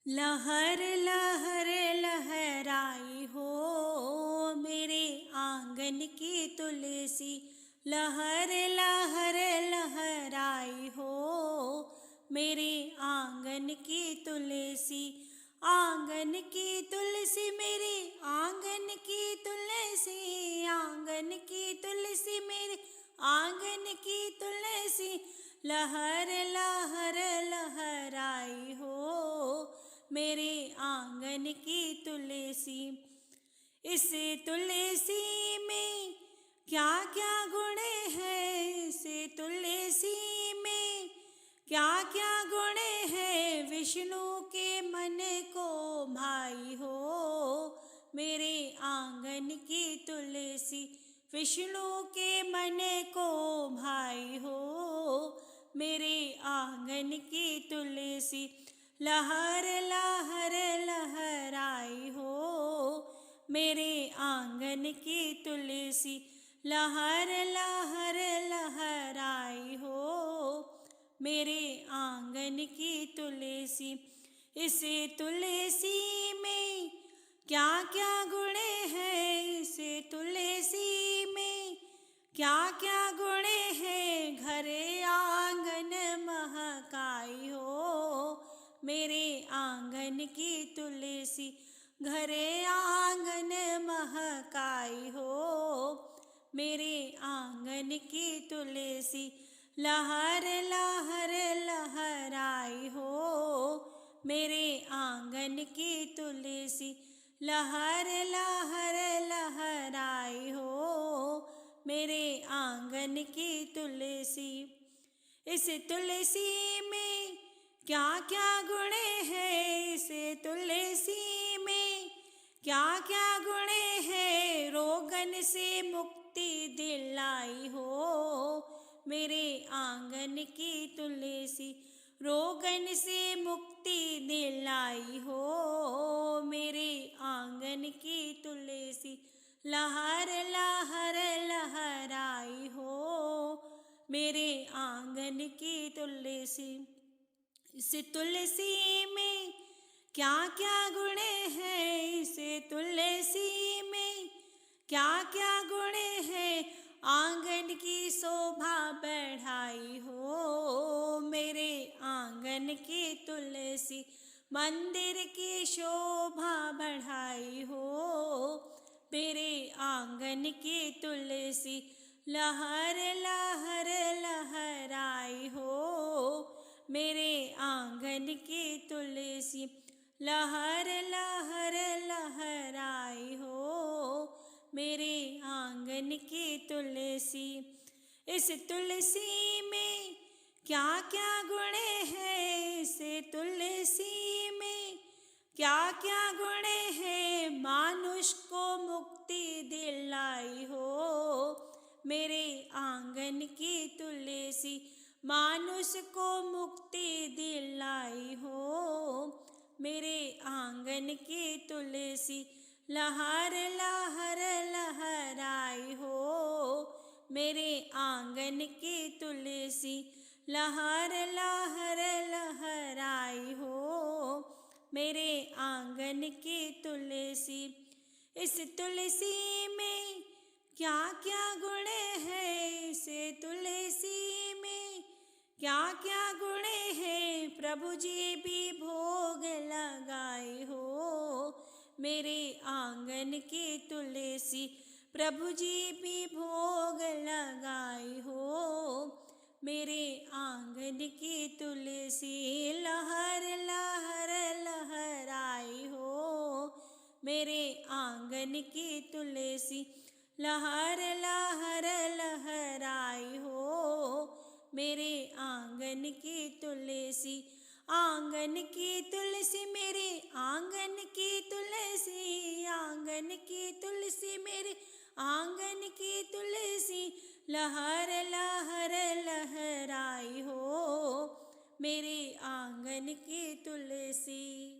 लहर लहर लहराई हो मेरे आंगन की तुलसी। लहर लहर लहराई हो मेरे आंगन की तुलसी। आंगन की तुलसी मेरे आंगन की तुलसी। आंगन की तुलसी मेरे आंगन की तुलसी। लहर लहर लहराई हो मेरे आंगन की तुलसी। इस तुलसी में क्या क्या गुण है, इस तुलसी में क्या क्या गुण है। विष्णु के मन को भाई हो मेरे आंगन की तुलसी। विष्णु के मन को भाई हो मेरे आंगन की तुलसी। लहर लहर लहराई हो मेरे आंगन की तुलसी। लहर लहर लहराई हो मेरे आंगन की तुलसी। इस तुलसी में क्या क्या गुण है, इस तुलसी में क्या क्या गुण है। घर आंगन महकाई हो मेरे आंगन की तुलसी। घर आंगन महकाई हो मेरे आंगन की तुलसी। लहर लहर लहराई हो मेरे आंगन की तुलसी। लहर लहर लहराई हो मेरे आंगन की तुलसी। इस तुलसी में क्या क्या गुण है, इस तुलसी में क्या क्या गुण है। रोगन से मुक्ति दिलाई हो मेरे आंगन की तुलसी। रोगन से मुक्ति दिलाई हो मेरे आंगन की तुलसी। लहर लहर लहराई हो मेरे आंगन की तुलसी। इस तुलसी में क्या क्या गुण है, इस तुलसी में क्या क्या गुण है। आंगन की शोभा बढ़ाई हो मेरे आंगन की तुलसी। मंदिर की शोभा बढ़ाई हो मेरे आंगन की तुलसी। लहर लहर लहराई हो मेरे आंगन की तुलसी। लहर लहर लहराई हो मेरे आंगन की तुलसी। इस तुलसी में क्या क्या गुण है, इस तुलसी में क्या क्या गुण है। मानुष को मुक्ति दिलाई हो मेरे आंगन की तुलसी। मानुष को मुक्ति दिलाई हो मेरे आंगन की तुलसी। लहर लहर लहराई हो मेरे आंगन की तुलसी। लहर लहर लहराई हो मेरे आंगन की तुलसी। इस तुलसी में क्या क्या गुण है, इस तुलसी में क्या क्या गुण है। प्रभु जी भी भोग लगाए हो मेरे आंगन की तुलसी। प्रभु जी भी भोग लगाए हो मेरे आंगन की तुलसी। लहर लहर लहराई हो मेरे आंगन की तुलसी। लहर लहर लहराई हो मेरे आंगन की तुलसी। आंगन की तुलसी मेरे आंगन की तुलसी। आंगन की तुलसी मेरे आंगन की तुलसी। लहर लहर लहराई हो मेरे आंगन की तुलसी।